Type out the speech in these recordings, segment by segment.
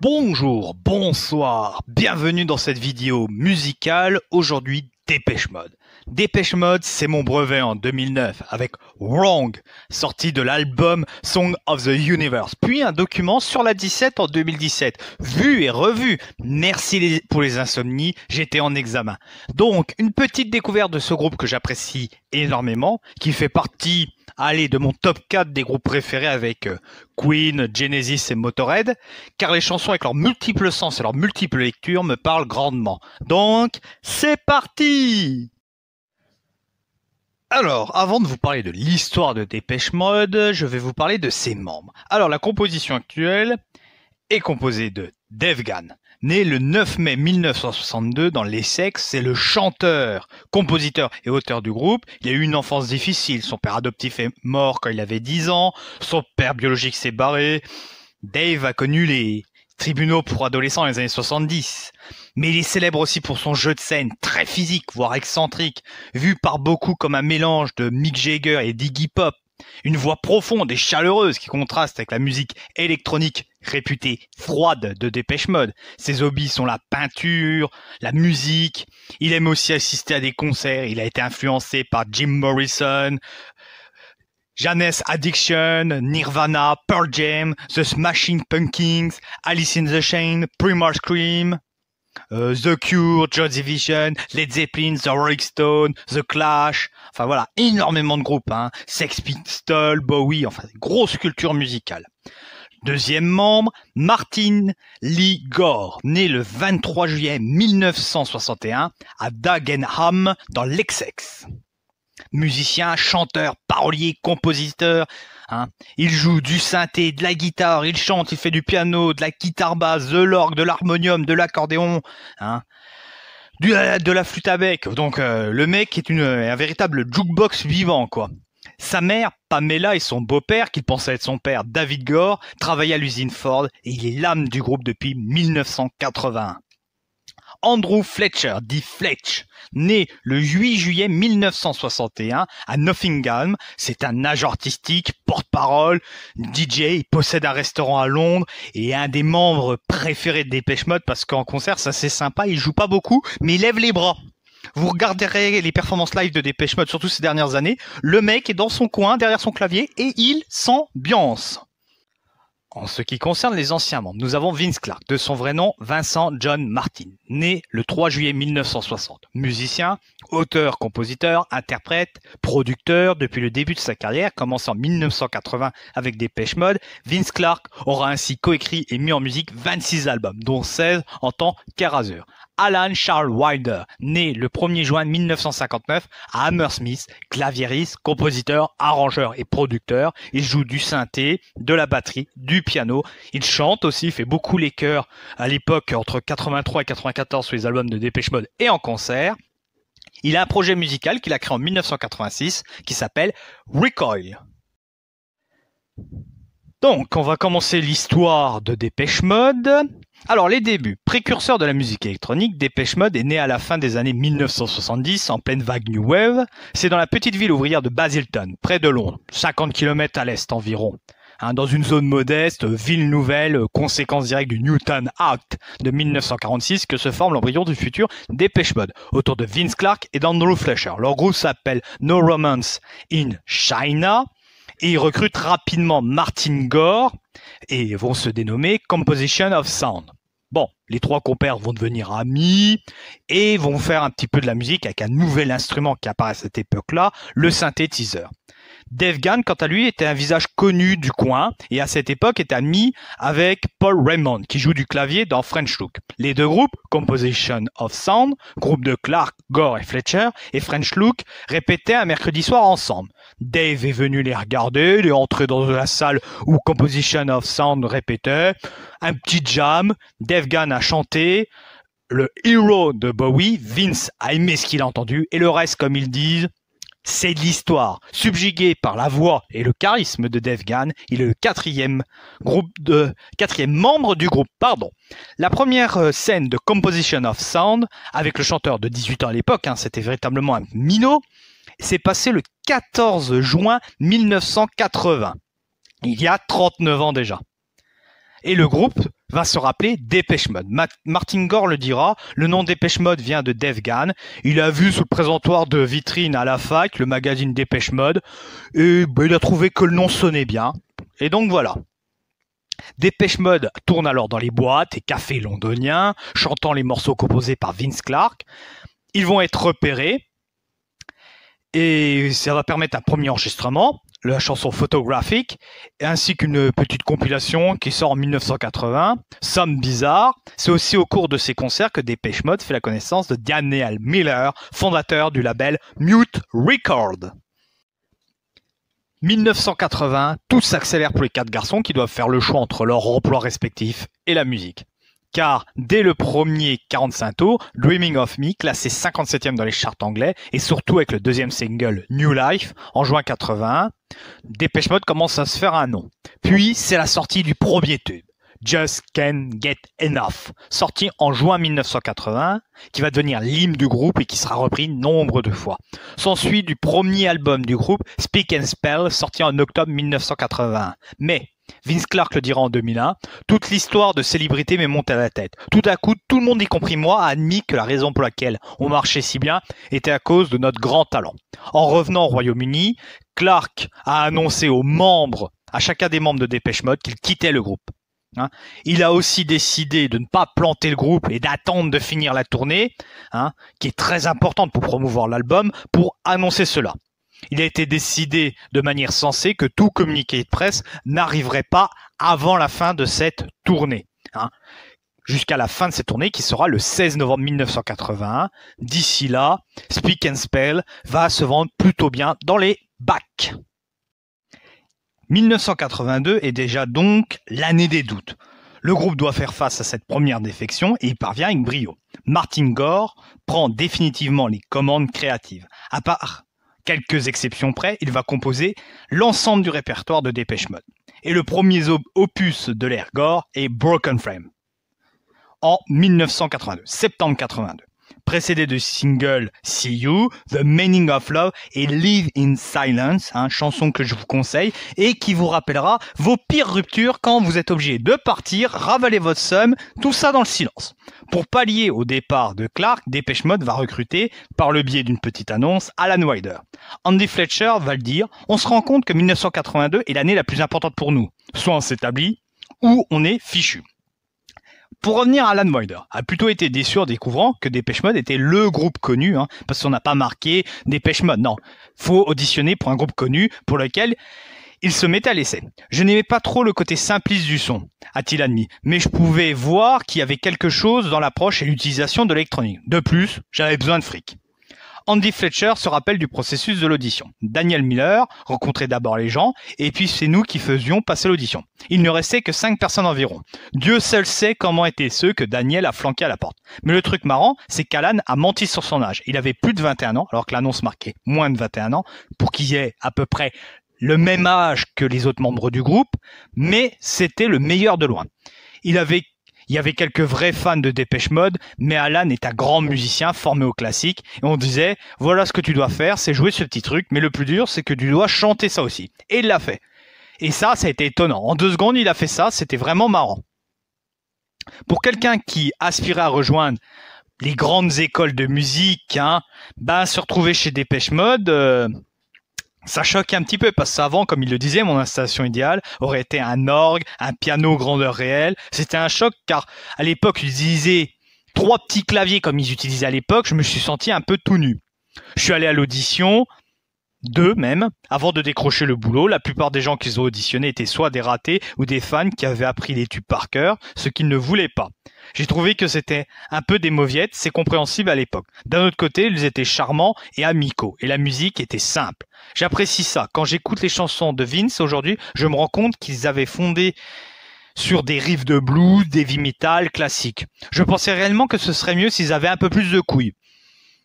Bonjour, bonsoir, bienvenue dans cette vidéo musicale, aujourd'hui Depeche Mode. Depeche Mode, c'est mon brevet en 2009 avec Wrong, sorti de l'album Song of the Universe, puis un document sur la 17 en 2017, vu et revu. Merci pour les insomnies, j'étais en examen. Donc, une petite découverte de ce groupe que j'apprécie énormément, qui fait partie de mon top 4 des groupes préférés avec Queen, Genesis et Motorhead, car les chansons avec leurs multiples sens et leurs multiples lectures me parlent grandement. Donc, c'est parti! Alors, avant de vous parler de l'histoire de Depeche Mode, je vais vous parler de ses membres. Alors, la composition actuelle est composée de Dave Gahan, né le 9 mai 1962 dans l'Essex, c'est le chanteur, compositeur et auteur du groupe. Il a eu une enfance difficile, son père adoptif est mort quand il avait 10 ans, son père biologique s'est barré. Dave a connu les tribunaux pour adolescents dans les années 70. Mais il est célèbre aussi pour son jeu de scène très physique, voire excentrique, vu par beaucoup comme un mélange de Mick Jagger et d'Iggy Pop. Une voix profonde et chaleureuse qui contraste avec la musique électronique réputée froide de Depeche Mode. Ses hobbies sont la peinture, la musique. Il aime aussi assister à des concerts. Il a été influencé par Jim Morrison, Jane's Addiction, Nirvana, Pearl Jam, The Smashing Pumpkins, Alice in the Chains, Primal Scream, The Cure, Joy Division, Led Zeppelin, The Rolling Stones, The Clash, enfin voilà, énormément de groupes, Sex Pistols, Bowie, enfin, grosse culture musicale. Deuxième membre, Martin Lee Gore, né le 23 juillet 1961 à Dagenham dans l'Essex. Musicien, chanteur, parolier, compositeur. Il joue du synthé, de la guitare, il chante, il fait du piano, de la guitare basse, de l'orgue, de l'harmonium, de l'accordéon, de la flûte à bec. Donc le mec est un véritable jukebox vivant, quoi. Sa mère, Pamela, et son beau-père, qu'il pensait être son père, David Gore, travaillaient à l'usine Ford et il est l'âme du groupe depuis 1981. Andrew Fletcher, dit Fletch, né le 8 juillet 1961 à Nottingham. C'est un nageur artistique, porte-parole, DJ, il possède un restaurant à Londres et est un des membres préférés de Depeche Mode parce qu'en concert, ça c'est sympa, il joue pas beaucoup, mais il lève les bras. Vous regarderez les performances live de Depeche Mode, surtout ces dernières années, le mec est dans son coin, derrière son clavier, et il s'ambiance. En ce qui concerne les anciens membres, nous avons Vince Clarke, de son vrai nom Vincent John Martin, né le 3 juillet 1960. Musicien, auteur, compositeur, interprète, producteur depuis le début de sa carrière, commençant en 1980 avec Depeche Mode. Vince Clarke aura ainsi coécrit et mis en musique 26 albums, dont 16 en tant qu'arrangeur. Alan Charles Wilder, né le 1er juin 1959 à Hammersmith, claviériste, compositeur, arrangeur et producteur. Il joue du synthé, de la batterie, du piano. Il chante aussi, il fait beaucoup les chœurs à l'époque entre 83 et 94 sur les albums de Depeche Mode et en concert. Il a un projet musical qu'il a créé en 1986 qui s'appelle Recoil. Donc, on va commencer l'histoire de Depeche Mode. Alors, les débuts. Précurseur de la musique électronique, Depeche Mode est né à la fin des années 1970, en pleine vague New Wave. C'est dans la petite ville ouvrière de Basildon, près de Londres, 50 km à l'est environ. Dans une zone modeste, ville nouvelle, conséquence directe du Newton Act de 1946, que se forme l'embryon du futur Depeche Mode, autour de Vince Clarke et d'Andrew Fletcher. Leur groupe s'appelle No Romance in China. Et ils recrutent rapidement Martin Gore et vont se dénommer Composition of Sound. Bon, les trois compères vont devenir amis et vont faire un petit peu de la musique avec un nouvel instrument qui apparaît à cette époque-là, le synthétiseur. Dave Gahan, quant à lui, était un visage connu du coin et à cette époque est ami avec Paul Raymond qui joue du clavier dans French Look. Les deux groupes, Composition of Sound, groupe de Clarke, Gore et Fletcher, et French Look, répétaient un mercredi soir ensemble. Dave est venu les regarder, il est entré dans la salle où Composition of Sound répétait, un petit jam, Dave Gahan a chanté, le Hero de Bowie, Vince a aimé ce qu'il a entendu, et le reste, comme ils disent, c'est de l'histoire. Subjugué par la voix et le charisme de Dave Gahan, il est le quatrième membre du groupe. La première scène de Composition of Sound, avec le chanteur de 18 ans à l'époque, c'était véritablement un minot, s'est passé le 14 juin 1980. Il y a 39 ans déjà. Et le groupe va se rappeler Depeche Mode. Martin Gore le dira, le nom Depeche Mode vient de Dave Gahan. Il a vu sous le présentoir de vitrine à la fac le magazine Depeche Mode et il a trouvé que le nom sonnait bien. Et donc voilà. Depeche Mode tourne alors dans les boîtes et cafés londoniens, chantant les morceaux composés par Vince Clarke. Ils vont être repérés et ça va permettre un premier enregistrement, la chanson Photographic, ainsi qu'une petite compilation qui sort en 1980, Some Bizarre. C'est aussi au cours de ces concerts que Depeche Mode fait la connaissance de Daniel Miller, fondateur du label Mute Records. 1980, tout s'accélère pour les 4 garçons qui doivent faire le choix entre leur emploi respectif et la musique. Car dès le premier 45 tours, Dreaming of Me, classé 57e dans les charts anglais, et surtout avec le deuxième single New Life, en juin 81, Depeche Mode commence à se faire un nom. Puis c'est la sortie du premier tube, Just Can't Get Enough, sorti en juin 1980, qui va devenir l'hymne du groupe et qui sera repris nombre de fois. S'ensuit du premier album du groupe, Speak and Spell, sorti en octobre 1981. Mais Vince Clarke le dira en 2001, toute l'histoire de célébrité m'est montée à la tête. Tout à coup, tout le monde, y compris moi, a admis que la raison pour laquelle on marchait si bien était à cause de notre grand talent. En revenant au Royaume-Uni, Clarke a annoncé à chacun des membres de Depeche Mode qu'il quittait le groupe. Il a aussi décidé de ne pas planter le groupe et d'attendre de finir la tournée, qui est très importante pour promouvoir l'album, pour annoncer cela. Il a été décidé de manière sensée que tout communiqué de presse n'arriverait pas avant la fin de cette tournée. Jusqu'à la fin de cette tournée qui sera le 16 novembre 1981. D'ici là, Speak and Spell va se vendre plutôt bien dans les bacs. 1982 est déjà donc l'année des doutes. Le groupe doit faire face à cette première défection et il parvient avec brio. Martin Gore prend définitivement les commandes créatives. À part quelques exceptions près, il va composer l'ensemble du répertoire de Depeche Mode. Et le premier opus de l'ère Gore est Broken Frame, en 1982, septembre 82. Précédé de single See You, The Meaning of Love et Live in Silence, chanson que je vous conseille et qui vous rappellera vos pires ruptures quand vous êtes obligé de partir, ravaler votre somme, tout ça dans le silence. Pour pallier au départ de Clarke, Depeche Mode va recruter, par le biais d'une petite annonce, Alan Wilder. Andy Fletcher va le dire, on se rend compte que 1982 est l'année la plus importante pour nous. Soit on s'établit, ou on est fichu. Pour revenir à Alan Wilder, a plutôt été déçu en découvrant que Depeche Mode était le groupe connu, parce qu'on n'a pas marqué Depeche Mode. Non, faut auditionner pour un groupe connu pour lequel il se mettait à l'essai. Je n'aimais pas trop le côté simpliste du son, a-t-il admis, mais je pouvais voir qu'il y avait quelque chose dans l'approche et l'utilisation de l'électronique. De plus, j'avais besoin de fric. Andy Fletcher se rappelle du processus de l'audition. Daniel Miller rencontrait d'abord les gens, et puis c'est nous qui faisions passer l'audition. Il ne restait que 5 personnes environ. Dieu seul sait comment étaient ceux que Daniel a flanqués à la porte. Mais le truc marrant, c'est qu'Alan a menti sur son âge. Il avait plus de 21 ans, alors que l'annonce marquait moins de 21 ans, pour qu'il ait à peu près le même âge que les autres membres du groupe, mais c'était le meilleur de loin. Il y avait quelques vrais fans de Depeche Mode, mais Alan est un grand musicien formé au classique. Et on disait, voilà ce que tu dois faire, c'est jouer ce petit truc, mais le plus dur, c'est que tu dois chanter ça aussi. Et il l'a fait. Et ça a été étonnant. En 2 secondes, il a fait ça, c'était vraiment marrant. Pour quelqu'un qui aspirait à rejoindre les grandes écoles de musique, se retrouver chez Depeche Mode... ça choque un petit peu parce qu'avant, comme il le disait, mon installation idéale aurait été un orgue, un piano grandeur réelle. C'était un choc car à l'époque, ils utilisaient 3 petits claviers comme ils utilisaient à l'époque. Je me suis senti un peu tout nu. Je suis allé à l'audition, 2 même, avant de décrocher le boulot. La plupart des gens qu'ils ont auditionnés étaient soit des ratés ou des fans qui avaient appris les tubes par cœur, ce qu'ils ne voulaient pas. J'ai trouvé que c'était un peu des mauviettes, c'est compréhensible à l'époque. D'un autre côté, ils étaient charmants et amicaux, et la musique était simple. J'apprécie ça. Quand j'écoute les chansons de Vince aujourd'hui, je me rends compte qu'ils avaient fondé sur des riffs de blues, d'heavy metal classiques. Je pensais réellement que ce serait mieux s'ils avaient un peu plus de couilles.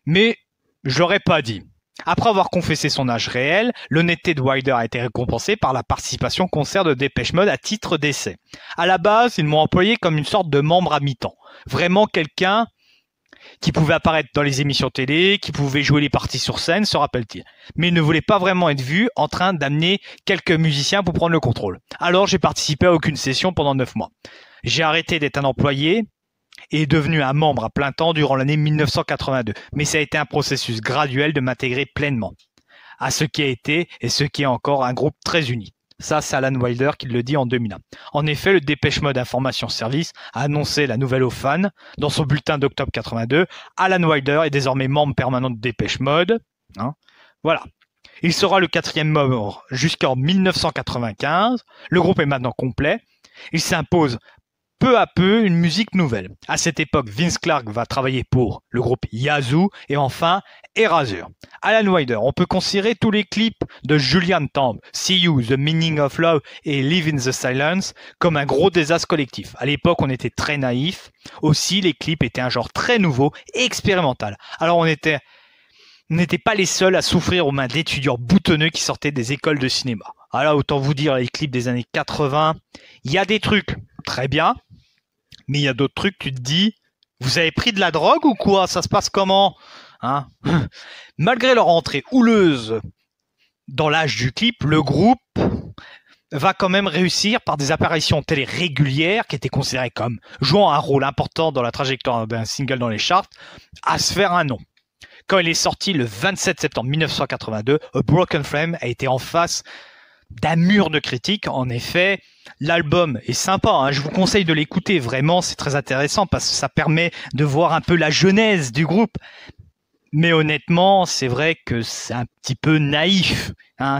Mais je l'aurais pas dit. Après avoir confessé son âge réel, l'honnêteté de Wilder a été récompensée par la participation au concert de Depeche Mode à titre d'essai. À la base, ils m'ont employé comme une sorte de membre à mi-temps. Vraiment quelqu'un qui pouvait apparaître dans les émissions télé, qui pouvait jouer les parties sur scène, se rappelle-t-il. Mais il ne voulait pas vraiment être vu en train d'amener quelques musiciens pour prendre le contrôle. Alors j'ai participé à aucune session pendant 9 mois. J'ai arrêté d'être un employé et devenu un membre à plein temps durant l'année 1982. Mais ça a été un processus graduel de m'intégrer pleinement à ce qui a été et ce qui est encore un groupe très uni. Ça, c'est Alan Wilder qui le dit en 2001. En effet, le Dépêche Mode Information Service a annoncé la nouvelle aux fans dans son bulletin d'octobre 82. Alan Wilder est désormais membre permanent de Dépêche Mode. Voilà. Il sera le 4e membre jusqu'en 1995. Le groupe est maintenant complet. Il s'impose peu à peu une musique nouvelle. À cette époque, Vince Clarke va travailler pour le groupe Yazoo et enfin Erasure. Alan Wilder, on peut considérer tous les clips de Julian Tamb, See You, The Meaning of Love et Live in the Silence comme un gros désastre collectif. À l'époque, on était très naïfs. Aussi, les clips étaient un genre très nouveau et expérimental. Alors on n'était pas les seuls à souffrir aux mains d'étudiants boutonneux qui sortaient des écoles de cinéma. Alors autant vous dire, les clips des années 80, il y a des trucs très bien, mais il y a d'autres trucs, tu te dis, vous avez pris de la drogue ou quoi? Ça se passe comment? Malgré leur entrée houleuse dans l'âge du clip, le groupe va quand même réussir par des apparitions télé régulières qui étaient considérées comme jouant un rôle important dans la trajectoire d'un single dans les charts, à se faire un nom. Quand il est sorti le 27 septembre 1982, A Broken Flame a été en face d'un mur de critiques. En effet, l'album est sympa, je vous conseille de l'écouter, vraiment c'est très intéressant parce que ça permet de voir un peu la genèse du groupe. Mais honnêtement, c'est vrai que c'est un petit peu naïf.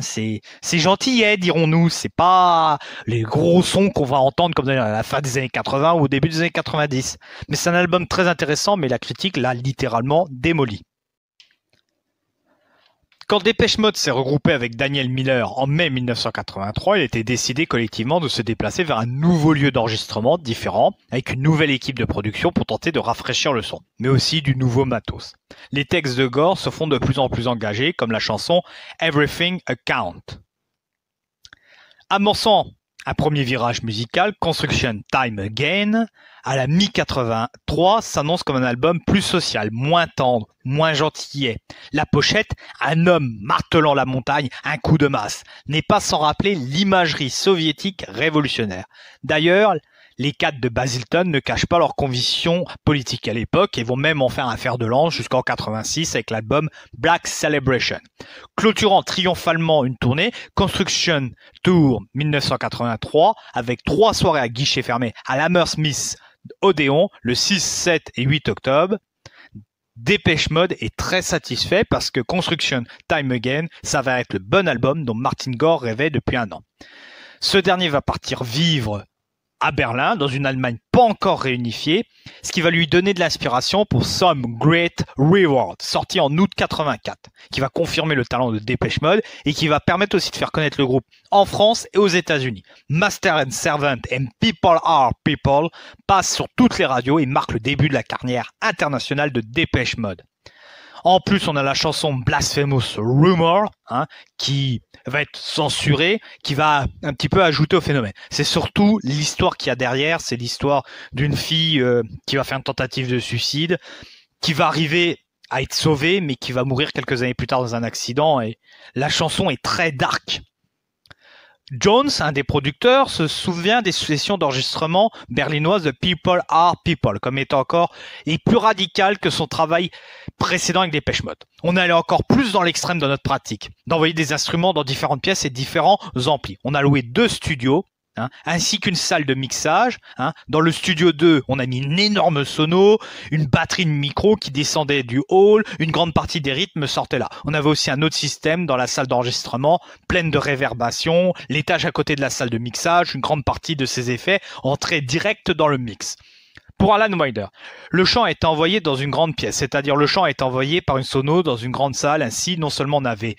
C'est gentillet, dirons-nous. C'est pas les gros sons qu'on va entendre comme à la fin des années 80 ou au début des années 90. Mais c'est un album très intéressant, mais la critique l'a littéralement démoli. Quand Dépêche Mode s'est regroupé avec Daniel Miller en mai 1983, il était décidé collectivement de se déplacer vers un nouveau lieu d'enregistrement différent, avec une nouvelle équipe de production pour tenter de rafraîchir le son, mais aussi du nouveau matos. Les textes de Gore se font de plus en plus engagés, comme la chanson Everything a Count. Amorçant un premier virage musical, Construction Time Again, à la mi-83, s'annonce comme un album plus social, moins tendre, moins gentillet. La pochette, un homme martelant la montagne, un coup de masse, n'est pas sans rappeler l'imagerie soviétique révolutionnaire. D'ailleurs, les cadres de Basildon ne cachent pas leurs convictions politiques à l'époque et vont même en faire un fer de lance jusqu'en 86 avec l'album Black Celebration. Clôturant triomphalement une tournée, Construction Tour 1983 avec 3 soirées à guichet fermé à l'Hammersmith Odéon le 6, 7 et 8 octobre. Dépêche Mode est très satisfait parce que Construction Time Again s'avère être le bon album dont Martin Gore rêvait depuis un an. Ce dernier va partir vivre à Berlin, dans une Allemagne pas encore réunifiée, ce qui va lui donner de l'inspiration pour Some Great Reward, sorti en août 84, qui va confirmer le talent de Dépêche Mode et qui va permettre aussi de faire connaître le groupe en France et aux États-Unis. Master and Servant and People Are People passe sur toutes les radios et marque le début de la carrière internationale de Dépêche Mode. En plus, on a la chanson Blasphemous Rumor, qui va être censurée, qui va un petit peu ajouter au phénomène. C'est surtout l'histoire qu'il y a derrière, c'est l'histoire d'une fille qui va faire une tentative de suicide, qui va arriver à être sauvée, mais qui va mourir quelques années plus tard dans un accident. Et la chanson est très dark. Jones, un des producteurs, se souvient des sessions d'enregistrement berlinoises de People Are People, comme étant encore et plus radical que son travail précédent avec Dépêche Mode. On allait encore plus dans l'extrême dans notre pratique, d'envoyer des instruments dans différentes pièces et différents amplis. On a loué 2 studios, ainsi qu'une salle de mixage. Dans le studio 2, on a mis une énorme sono, une batterie de micro qui descendait du hall, une grande partie des rythmes sortait là. On avait aussi un autre système dans la salle d'enregistrement, pleine de réverbération, l'étage à côté de la salle de mixage, une grande partie de ces effets entraient direct dans le mix. Pour Alan Wilder, le chant est envoyé dans une grande pièce, c'est-à-dire le chant est envoyé par une sono dans une grande salle. Ainsi, non seulement on avait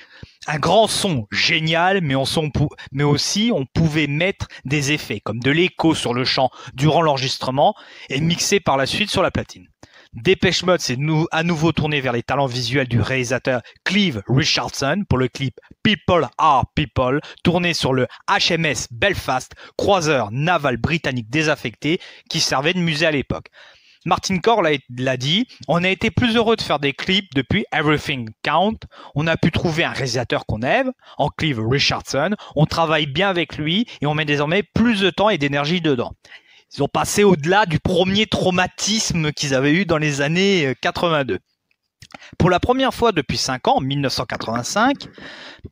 un grand son génial, mais aussi on pouvait mettre des effets, comme de l'écho sur le chant durant l'enregistrement et mixer par la suite sur la platine. Dépêche Mode s'est à nouveau tourné vers les talents visuels du réalisateur Clive Richardson pour le clip People Are People, tourné sur le HMS Belfast, croiseur naval britannique désaffecté qui servait de musée à l'époque. Martin Gore l'a dit, on a été plus heureux de faire des clips depuis Everything Count. On a pu trouver un réalisateur qu'on aime, en Clive Richardson. On travaille bien avec lui et on met désormais plus de temps et d'énergie dedans. Ils ont passé au-delà du premier traumatisme qu'ils avaient eu dans les années 82. Pour la première fois depuis 5 ans, en 1985,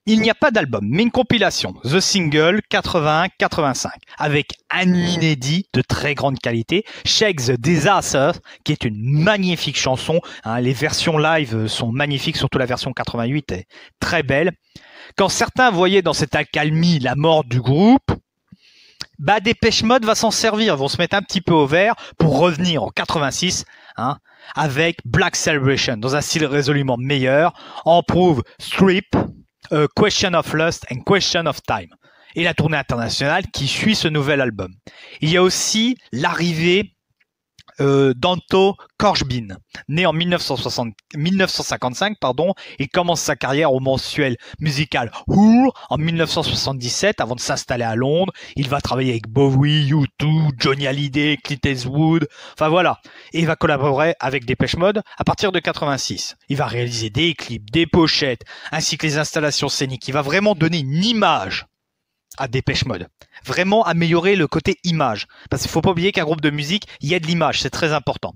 il n'y a pas d'album, mais une compilation, The Single 81-85, avec un inédit de très grande qualité, Shake the Disaster, qui est une magnifique chanson. Les versions live sont magnifiques, surtout la version 88 est très belle. Quand certains voyaient dans cette accalmie la mort du groupe, Depeche Mode va s'en servir, ils vont se mettre un petit peu au vert pour revenir en 86, avec Black Celebration, dans un style résolument meilleur. On prouve Strip, Question of Lust and Question of Time, et la tournée internationale qui suit ce nouvel album. Il y a aussi l'arrivée d'Anto Corbijn, né en 1955, il commence sa carrière au mensuel musical Who en 1977 avant de s'installer à Londres. Il va travailler avec Bowie, U2, Johnny Hallyday, Clint Eastwood, enfin voilà. Et il va collaborer avec Depeche Mode à partir de 86. Il va réaliser des clips, des pochettes, ainsi que les installations scéniques. Il va vraiment donner une image à Depeche Mode. Vraiment améliorer le côté image. Parce qu'il ne faut pas oublier qu'un groupe de musique, il y a de l'image, c'est très important.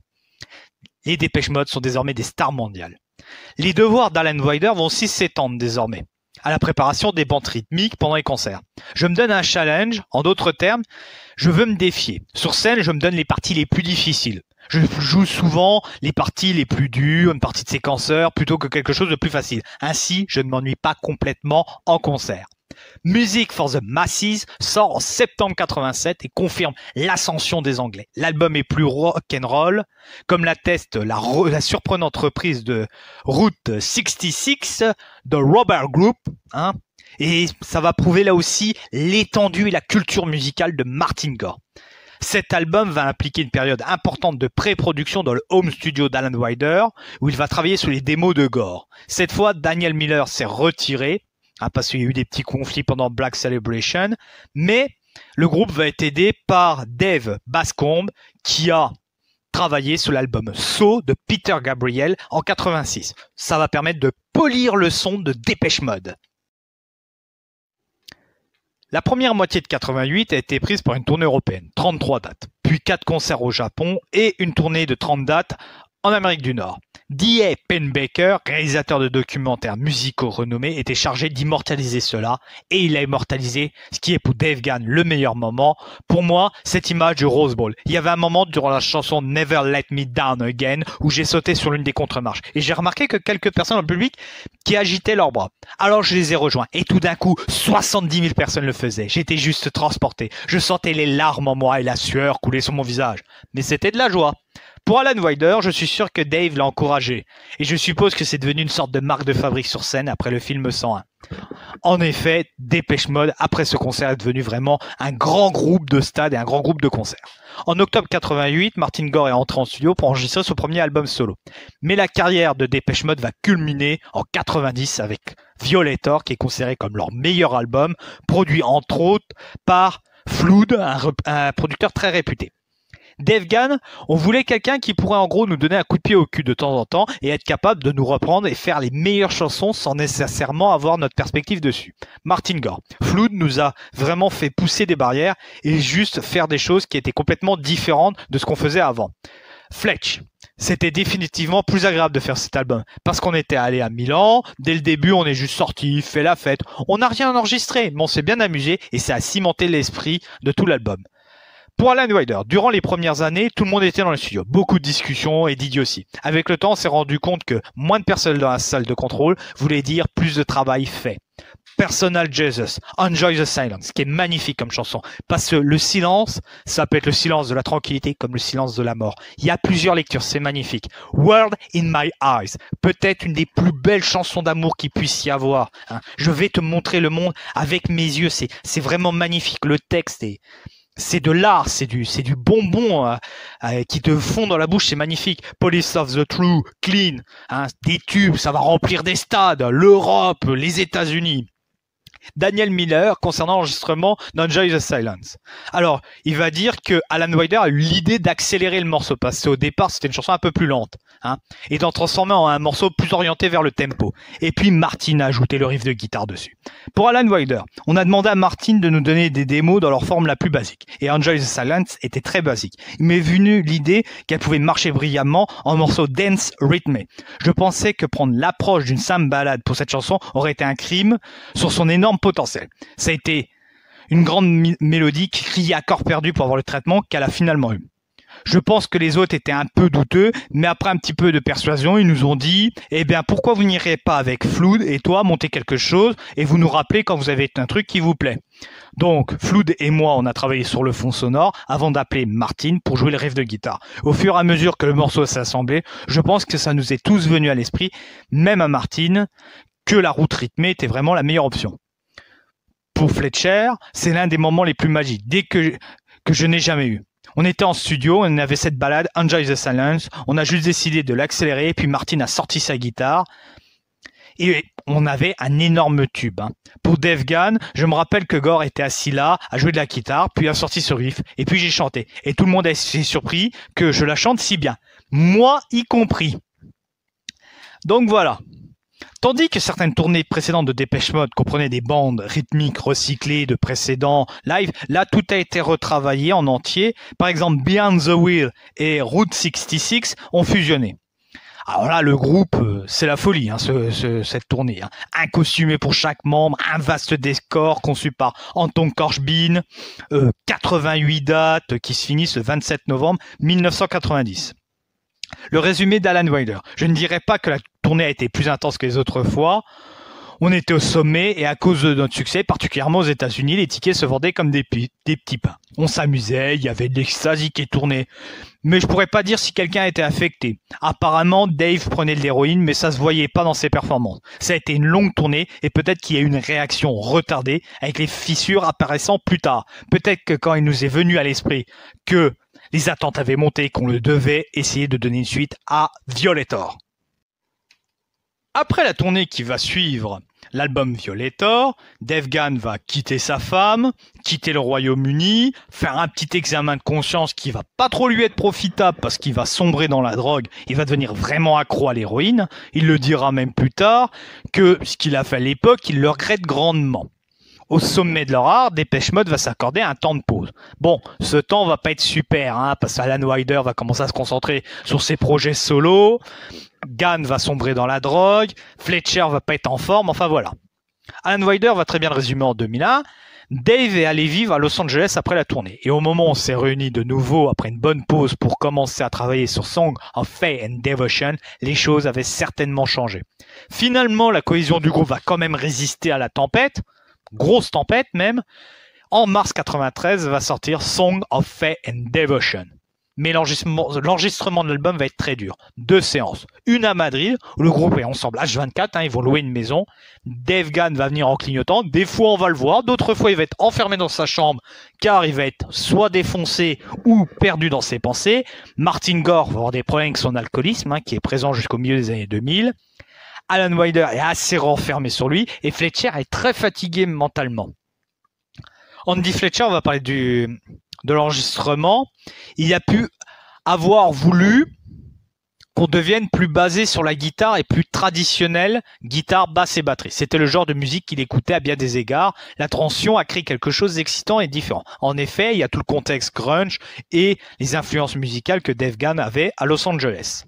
Les Depeche Mode sont désormais des stars mondiales. Les devoirs d'Alan Wilder vont aussi s'étendre désormais à la préparation des bandes rythmiques pendant les concerts. Je me donne un challenge, en d'autres termes, je veux me défier. Sur scène, je me donne les parties les plus difficiles. Je joue souvent les parties les plus dures, une partie de séquenceur, plutôt que quelque chose de plus facile. Ainsi, je ne m'ennuie pas complètement en concert. Music for the Masses sort en septembre 87 et confirme l'ascension des Anglais. L'album est plus rock'n'roll, comme l'atteste la surprenante reprise de Route 66 de Robert Group, et ça va prouver là aussi l'étendue et la culture musicale de Martin Gore. Cet album va impliquer une période importante de pré-production dans le home studio d'Alan Wilder, où il va travailler sur les démos de Gore. Cette fois, Daniel Miller s'est retiré, parce qu'il y a eu des petits conflits pendant Black Celebration, mais le groupe va être aidé par Dave Bascombe, qui a travaillé sur l'album So de Peter Gabriel en 86. Ça va permettre de polir le son de Depeche Mode. La première moitié de 88 a été prise par une tournée européenne, 33 dates, puis 4 concerts au Japon et une tournée de 30 dates en Amérique du Nord. D.A. Pennebaker, réalisateur de documentaires musicaux renommés, était chargé d'immortaliser cela, et il a immortalisé ce qui est pour Dave Gahan le meilleur moment. Pour moi, cette image du Rose Bowl. Il y avait un moment durant la chanson Never Let Me Down Again où j'ai sauté sur l'une des contre-marches, et j'ai remarqué que quelques personnes dans le public qui agitaient leurs bras. Alors je les ai rejoints, et tout d'un coup, 70 000 personnes le faisaient. J'étais juste transporté. Je sentais les larmes en moi et la sueur couler sur mon visage. Mais c'était de la joie. Pour Alan Wilder, je suis sûr que Dave l'a encouragé, et je suppose que c'est devenu une sorte de marque de fabrique sur scène après le film 101. En effet, Depeche Mode, après ce concert, est devenu vraiment un grand groupe de stade et un grand groupe de concerts. En octobre 88, Martin Gore est entré en studio pour enregistrer son premier album solo. Mais la carrière de Depeche Mode va culminer en 90 avec Violator, qui est considéré comme leur meilleur album, produit entre autres par Flood, un producteur très réputé. Dave Gahan, on voulait quelqu'un qui pourrait en gros nous donner un coup de pied au cul de temps en temps et être capable de nous reprendre et faire les meilleures chansons sans nécessairement avoir notre perspective dessus. Martin Gore. Flood nous a vraiment fait pousser des barrières et juste faire des choses qui étaient complètement différentes de ce qu'on faisait avant. Fletch. C'était définitivement plus agréable de faire cet album parce qu'on était allé à Milan. Dès le début, on est juste sorti, fait la fête. On n'a rien enregistré, mais on s'est bien amusé et ça a cimenté l'esprit de tout l'album. Pour Alan Wilder, durant les premières années, tout le monde était dans le studio. Beaucoup de discussions et d'idioties. Avec le temps, on s'est rendu compte que moins de personnes dans la salle de contrôle voulait dire plus de travail fait. Personal Jesus, Enjoy the Silence, qui est magnifique comme chanson. Parce que le silence, ça peut être le silence de la tranquillité comme le silence de la mort. Il y a plusieurs lectures, c'est magnifique. World in My Eyes, peut-être une des plus belles chansons d'amour qu'il puisse y avoir. Je vais te montrer le monde avec mes yeux, c'est vraiment magnifique. Le texte est... C'est de l'art, c'est du bonbon qui te fond dans la bouche, c'est magnifique. Police of the True, Clean, des tubes, ça va remplir des stades, l'Europe, les États-Unis. Daniel Miller concernant l'enregistrement d'Enjoy the Silence. Alors, il va dire que Alan Wilder a eu l'idée d'accélérer le morceau parce qu'au départ, c'était une chanson un peu plus lente, et d'en transformer en un morceau plus orienté vers le tempo. Et puis Martin a ajouté le riff de guitare dessus. Pour Alan Wilder, on a demandé à Martin de nous donner des démos dans leur forme la plus basique. Et Enjoy the Silence était très basique. Il m'est venu l'idée qu'elle pouvait marcher brillamment en morceau dance rythmé. Je pensais que prendre l'approche d'une simple ballade pour cette chanson aurait été un crime sur son énorme potentiel. Ça a été une grande mélodie qui criait à corps perdu pour avoir le traitement qu'elle a finalement eu. Je pense que les autres étaient un peu douteux, mais après un petit peu de persuasion, ils nous ont dit « Eh bien, pourquoi vous n'irez pas avec Flood et toi monter quelque chose et vous nous rappelez quand vous avez un truc qui vous plaît ?» Donc, Flood et moi, on a travaillé sur le fond sonore avant d'appeler Martin pour jouer le riff de guitare. Au fur et à mesure que le morceau s'est assemblé, je pense que ça nous est tous venu à l'esprit, même à Martin, que la route rythmée était vraiment la meilleure option. Pour Fletcher, c'est l'un des moments les plus magiques, que je n'ai jamais eu. On était en studio, on avait cette balade, Enjoy the Silence, on a juste décidé de l'accélérer, et puis Martin a sorti sa guitare, et on avait un énorme tube. Pour Dave Gahan, je me rappelle que Gore était assis là, à jouer de la guitare, puis a sorti ce riff, et puis j'ai chanté. Et tout le monde s'est surpris que je la chante si bien. Moi y compris. Donc voilà. Tandis que certaines tournées précédentes de Depeche Mode comprenaient des bandes rythmiques recyclées de précédents live, là tout a été retravaillé en entier. Par exemple, Beyond the Wheel et Route 66 ont fusionné. Alors là, le groupe, c'est la folie, cette tournée. Un costumé pour chaque membre, un vaste décor conçu par Anton Corbijn, 88 dates qui se finissent le 27 novembre 1990. Le résumé d'Alan Wilder. Je ne dirais pas que la tournée a été plus intense que les autres fois. On était au sommet et à cause de notre succès, particulièrement aux États-Unis, les tickets se vendaient comme des petits pains. On s'amusait, il y avait de l'ecstasy qui tournait. Mais je pourrais pas dire si quelqu'un était affecté. Apparemment, Dave prenait de l'héroïne, mais ça se voyait pas dans ses performances. Ça a été une longue tournée et peut-être qu'il y a eu une réaction retardée avec les fissures apparaissant plus tard. Peut-être que quand il nous est venu à l'esprit que les attentes avaient monté, qu'on le devait essayer de donner une suite à Violator. Après la tournée qui va suivre l'album Violator, Dave Gahan va quitter sa femme, quitter le Royaume-Uni, faire un petit examen de conscience qui va pas trop lui être profitable parce qu'il va sombrer dans la drogue, il va devenir vraiment accro à l'héroïne. Il le dira même plus tard que ce qu'il a fait à l'époque, il le regrette grandement. Au sommet de leur art, Depeche Mode va s'accorder un temps de pause. Bon, ce temps va pas être super, parce qu'Alan Wilder va commencer à se concentrer sur ses projets solo, Gahan va sombrer dans la drogue, Fletcher va pas être en forme, enfin voilà. Alan Wilder va très bien le résumer en 2001. Dave est allé vivre à Los Angeles après la tournée. Et au moment où on s'est réunis de nouveau après une bonne pause pour commencer à travailler sur Song of Faith and Devotion, les choses avaient certainement changé. Finalement, la cohésion du groupe va quand même résister à la tempête, grosse tempête même. En mars 93 va sortir Song of Faith and Devotion. Mais l'enregistrement de l'album va être très dur. 2 séances. Une à Madrid, où le groupe est ensemble H24, ils vont louer une maison. Dave Gahan va venir en clignotant. Des fois, on va le voir. D'autres fois, il va être enfermé dans sa chambre, car il va être soit défoncé ou perdu dans ses pensées. Martin Gore va avoir des problèmes avec son alcoolisme, qui est présent jusqu'au milieu des années 2000. Alan Wilder est assez renfermé sur lui. Et Fletcher est très fatigué mentalement. Andy Fletcher, on va parler de l'enregistrement. Il a pu avoir voulu qu'on devienne plus basé sur la guitare et plus traditionnel, guitare, basse et batterie. C'était le genre de musique qu'il écoutait à bien des égards. La transition a créé quelque chose d'excitant et différent. En effet, il y a tout le contexte grunge et les influences musicales que Dave Gahan avait à Los Angeles.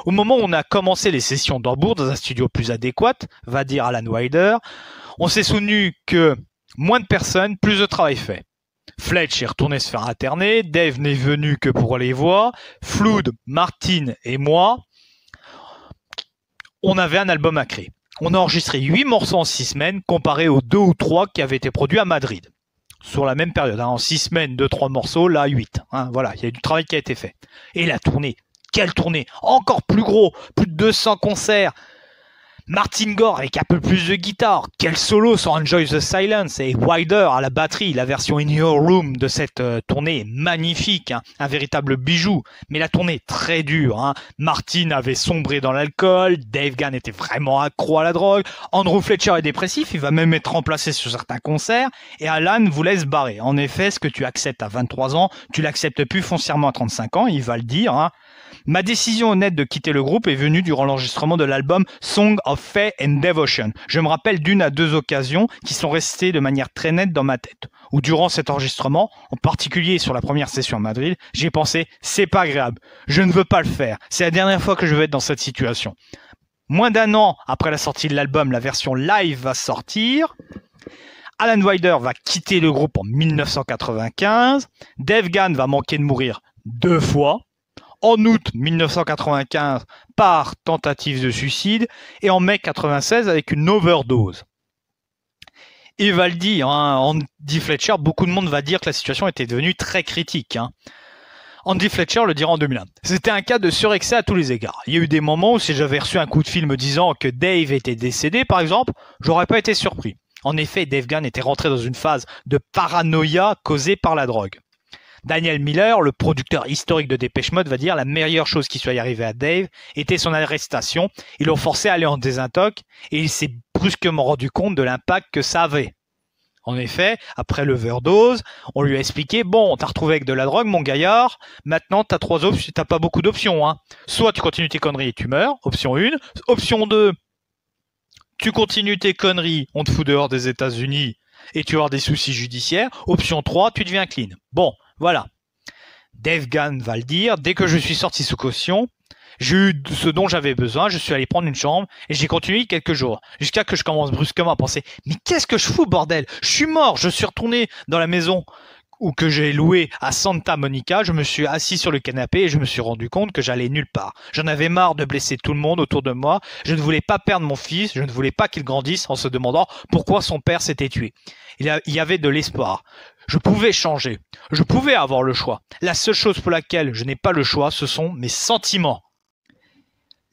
Au moment où on a commencé les sessions d'Hambourg dans un studio plus adéquat, va dire Alan Wilder, on s'est souvenu que moins de personnes, plus de travail fait. Fletch est retourné se faire interner, Dave n'est venu que pour les voix, Flood, Martin et moi, on avait un album à créer. On a enregistré 8 morceaux en 6 semaines, comparé aux 2 ou 3 qui avaient été produits à Madrid. Sur la même période, en 6 semaines, 2-3 morceaux, là 8. Voilà, il y a du travail qui a été fait. Et la tournée, quelle tournée! Encore plus gros, plus de 200 concerts. Martin Gore avec un peu plus de guitare. Quel solo sur Enjoy the Silence, et Wider à la batterie. La version In Your Room de cette tournée est magnifique, hein, un véritable bijou. Mais la tournée est très dure. Hein. Martin avait sombré dans l'alcool, Dave Gahan était vraiment accro à la drogue, Andrew Fletcher est dépressif, il va même être remplacé sur certains concerts, et Alan vous laisse barrer. En effet, ce que tu acceptes à 23 ans, tu l'acceptes plus foncièrement à 35 ans, il va le dire. Hein. Ma décision honnête de quitter le groupe est venue durant l'enregistrement de l'album Song of Faith and Devotion. Je me rappelle d'une à deux occasions qui sont restées de manière très nette dans ma tête. Où durant cet enregistrement, en particulier sur la première session à Madrid, j'ai pensé « c'est pas agréable, je ne veux pas le faire, c'est la dernière fois que je vais être dans cette situation ». Moins d'un an après la sortie de l'album, la version live va sortir. Alan Wider va quitter le groupe en 1995. Dave Gahan va manquer de mourir 2 fois. En août 1995 par tentative de suicide et en mai 1996 avec une overdose. Il va le dire, hein, Andy Fletcher, beaucoup de monde va dire que la situation était devenue très critique. Hein. Andy Fletcher le dira en 2001. C'était un cas de surexcès à tous les égards. Il y a eu des moments où si j'avais reçu un coup de fil me disant que Dave était décédé, par exemple, j'aurais pas été surpris. En effet, Dave Gahan était rentré dans une phase de paranoïa causée par la drogue. Daniel Miller, le producteur historique de Depeche Mode, va dire la meilleure chose qui soit arrivée à Dave était son arrestation. Ils l'ont forcé à aller en désintox et il s'est brusquement rendu compte de l'impact que ça avait. En effet, après l'overdose, on lui a expliqué « Bon, t'as retrouvé avec de la drogue, mon gaillard, maintenant t'as pas beaucoup d'options. Hein. Soit tu continues tes conneries et tu meurs, option 1. Option 2, tu continues tes conneries, on te fout dehors des États-Unis et tu vas avoir des soucis judiciaires. Option 3, tu deviens clean. » Bon, voilà. Dave Gahan va le dire, dès que je suis sorti sous caution, j'ai eu ce dont j'avais besoin, je suis allé prendre une chambre et j'ai continué quelques jours, jusqu'à que je commence brusquement à penser « Mais qu'est-ce que je fous, bordel? Je suis mort !» Je suis retourné dans la maison que j'ai louée à Santa Monica, je me suis assis sur le canapé et je me suis rendu compte que j'allais nulle part. J'en avais marre de blesser tout le monde autour de moi, je ne voulais pas perdre mon fils, je ne voulais pas qu'il grandisse en se demandant pourquoi son père s'était tué. Il y avait de l'espoir. Je pouvais changer. Je pouvais avoir le choix. La seule chose pour laquelle je n'ai pas le choix, ce sont mes sentiments.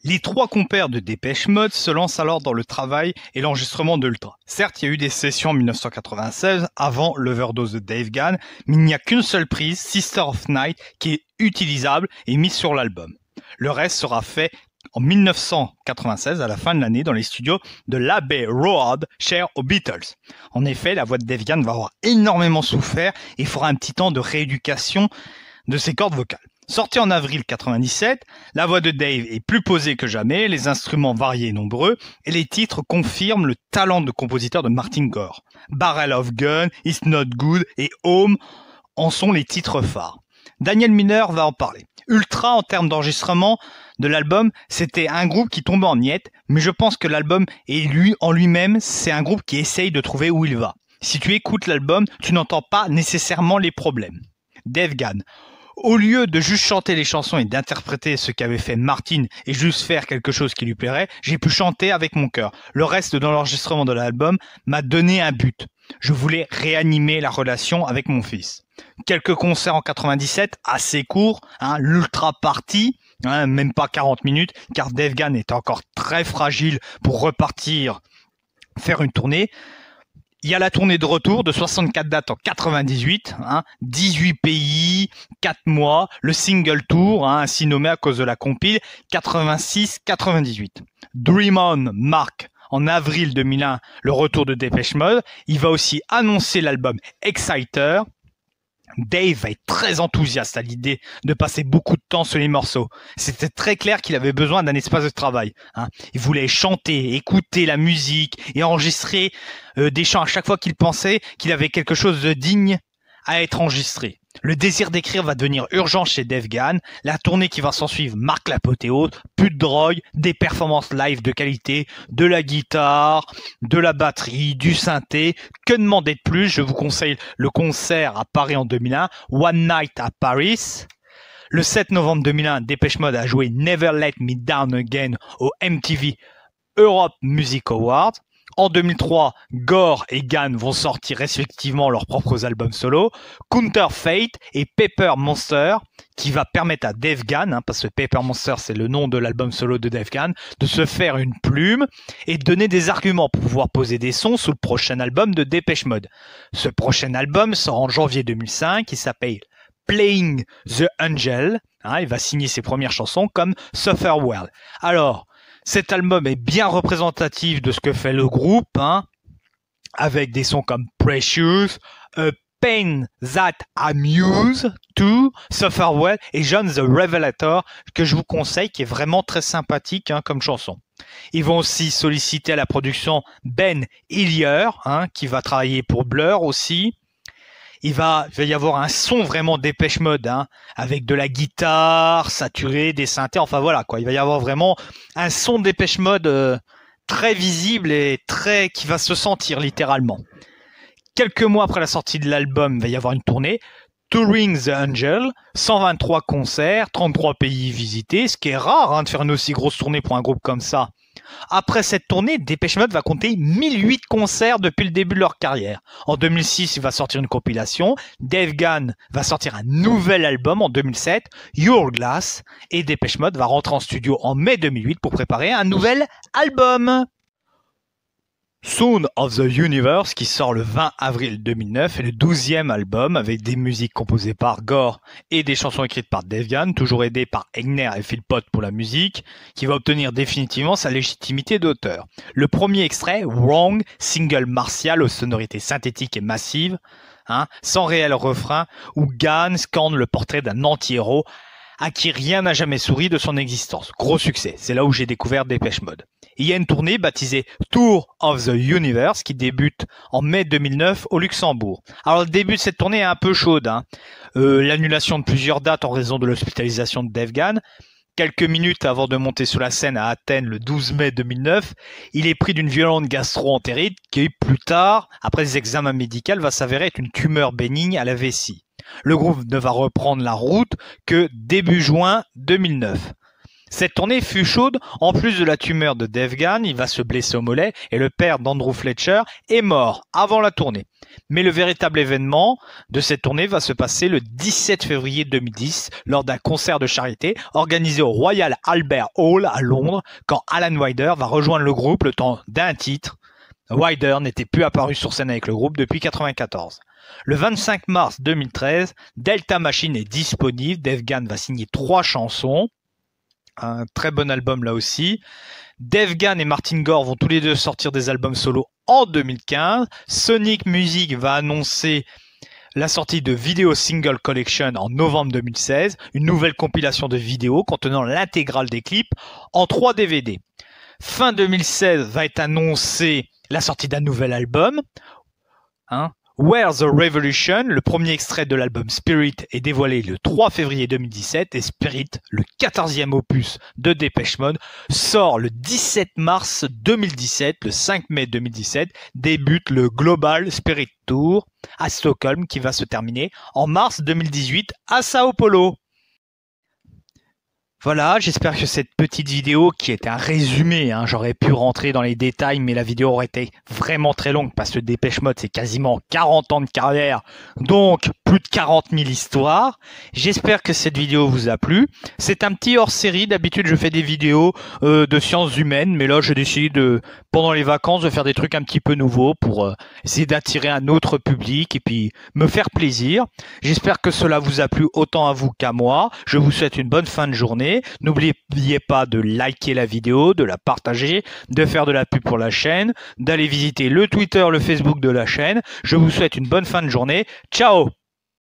Les 3 compères de Depeche Mode se lancent alors dans le travail et l'enregistrement de Ultra. Certes, il y a eu des sessions en 1996 avant l'overdose de Dave Gahan, mais il n'y a qu'une seule prise, Sister of Night, qui est utilisable et mise sur l'album. Le reste sera fait en 1996, à la fin de l'année, dans les studios de l'Abbey Road, cher aux Beatles. En effet, la voix de Dave Gahan va avoir énormément souffert et il faudra un petit temps de rééducation de ses cordes vocales. Sorti en avril 97, la voix de Dave est plus posée que jamais, les instruments variés et nombreux, et les titres confirment le talent de compositeur de Martin Gore. Barrel of Gun, It's Not Good et Home en sont les titres phares. Daniel Miller va en parler. Ultra, en termes d'enregistrement de l'album, c'était un groupe qui tombait en miettes, mais je pense que l'album est en lui-même, c'est un groupe qui essaye de trouver où il va. Si tu écoutes l'album, tu n'entends pas nécessairement les problèmes. Dave Gahan. Au lieu de juste chanter les chansons et d'interpréter ce qu'avait fait Martin et juste faire quelque chose qui lui plairait, j'ai pu chanter avec mon cœur. Le reste de l'enregistrement de l'album m'a donné un but. Je voulais réanimer la relation avec mon fils. Quelques concerts en 97, assez courts, hein, l'Ultra Party, hein, même pas 40 minutes, car Dave Gahan était encore très fragile pour repartir faire une tournée. Il y a la tournée de retour de 64 dates en 98, hein, 18 pays, 4 mois, le single tour, hein, ainsi nommé à cause de la compile, 86-98. Dream On marque en avril 2001 le retour de Depeche Mode. Il va aussi annoncer l'album Exciter. Dave va être très enthousiaste à l'idée de passer beaucoup de temps sur les morceaux. C'était très clair qu'il avait besoin d'un espace de travail. Hein. Il voulait chanter, écouter la musique et enregistrer des chants à chaque fois qu'il pensait qu'il avait quelque chose de digne à être enregistré. Le désir d'écrire va devenir urgent chez Dave Gahan. La tournée qui va s'ensuivre marque l'apothéose. Plus de drogue, des performances live de qualité, de la guitare, de la batterie, du synthé. Que demander de plus? Je vous conseille le concert à Paris en 2001, One Night à Paris. Le 7 novembre 2001, Depeche Mode a joué Never Let Me Down Again au MTV Europe Music Awards. En 2003, Gore et Gahan vont sortir respectivement leurs propres albums solo, Counterfeit et Paper Monster, qui va permettre à Dave Gahan, parce que Paper Monster c'est le nom de l'album solo de Dave Gahan, de se faire une plume et de donner des arguments pour pouvoir poser des sons sous le prochain album de Depeche Mode. Ce prochain album sort en janvier 2005, il s'appelle Playing the Angel. Il va signer ses premières chansons comme Suffer Well. Alors, cet album est bien représentatif de ce que fait le groupe, avec des sons comme Precious, Pain That Amuse, To, Suffer Well et John the Revelator, que je vous conseille, qui est vraiment très sympathique comme chanson. Ils vont aussi solliciter à la production Ben Hillier, qui va travailler pour Blur aussi. Il va y avoir un son vraiment Depeche Mode, avec de la guitare saturée, des synthés, enfin voilà quoi. Il va y avoir vraiment un son Depeche Mode très visible et qui va se sentir littéralement. Quelques mois après la sortie de l'album, il va y avoir une tournée, Touring the Angel, 123 concerts, 33 pays visités, ce qui est rare de faire une aussi grosse tournée pour un groupe comme ça. Après cette tournée, Depeche Mode va compter 1008 concerts depuis le début de leur carrière. En 2006, il va sortir une compilation. Dave Gahan va sortir un nouvel album en 2007, Your Glass, et Depeche Mode va rentrer en studio en mai 2008 pour préparer un nouvel album. Sound of the Universe, qui sort le 20 avril 2009, est le 12e album avec des musiques composées par Gore et des chansons écrites par Dave Gahan, toujours aidé par Egner et Phil Pott pour la musique, qui va obtenir définitivement sa légitimité d'auteur. Le premier extrait, Wrong, single martial aux sonorités synthétiques et massives, sans réel refrain, où Gahan scande le portrait d'un anti-héros à qui rien n'a jamais souri de son existence. Gros succès, c'est là où j'ai découvert Depeche Mode. Il y a une tournée baptisée Tour of the Universe qui débute en mai 2009 au Luxembourg. Alors le début de cette tournée est un peu chaude. L'annulation de plusieurs dates en raison de l'hospitalisation de Dave Gahan. Quelques minutes avant de monter sur la scène à Athènes le 12 mai 2009, il est pris d'une violente gastro-entérite qui plus tard, après des examens médicaux, va s'avérer être une tumeur bénigne à la vessie. Le groupe ne va reprendre la route que début juin 2009. Cette tournée fut chaude, en plus de la tumeur de Dave Gahan, il va se blesser au mollet et le père d'Andrew Fletcher est mort avant la tournée. Mais le véritable événement de cette tournée va se passer le 17 février 2010 lors d'un concert de charité organisé au Royal Albert Hall à Londres quand Alan Wilder va rejoindre le groupe le temps d'un titre. Wilder n'était plus apparu sur scène avec le groupe depuis 1994. Le 25 mars 2013, Delta Machine est disponible, Dave Gahan va signer 3 chansons. Un très bon album là aussi. Dave Gahan et Martin Gore vont tous les deux sortir des albums solo en 2015. Sonic Music va annoncer la sortie de Video Single Collection en novembre 2016, une nouvelle compilation de vidéos contenant l'intégrale des clips en 3 DVD. Fin 2016 va être annoncée la sortie d'un nouvel album. Where's the Revolution, le premier extrait de l'album Spirit, est dévoilé le 3 février 2017 et Spirit, le 14e opus de Depeche Mode, sort le 17 mars 2017. Le 5 mai 2017 débute le Global Spirit Tour à Stockholm qui va se terminer en mars 2018 à Sao Paulo. Voilà, j'espère que cette petite vidéo qui est un résumé, j'aurais pu rentrer dans les détails, mais la vidéo aurait été vraiment très longue parce que Depeche Mode c'est quasiment 40 ans de carrière, donc plus de 40 000 histoires. J'espère que cette vidéo vous a plu. C'est un petit hors-série, d'habitude je fais des vidéos de sciences humaines, mais là j'ai décidé pendant les vacances de faire des trucs un petit peu nouveaux pour essayer d'attirer un autre public et puis me faire plaisir. J'espère que cela vous a plu autant à vous qu'à moi. Je vous souhaite une bonne fin de journée. N'oubliez pas de liker la vidéo, de la partager, de faire de la pub pour la chaîne, d'aller visiter le Twitter, le Facebook de la chaîne. Je vous souhaite une bonne fin de journée. Ciao!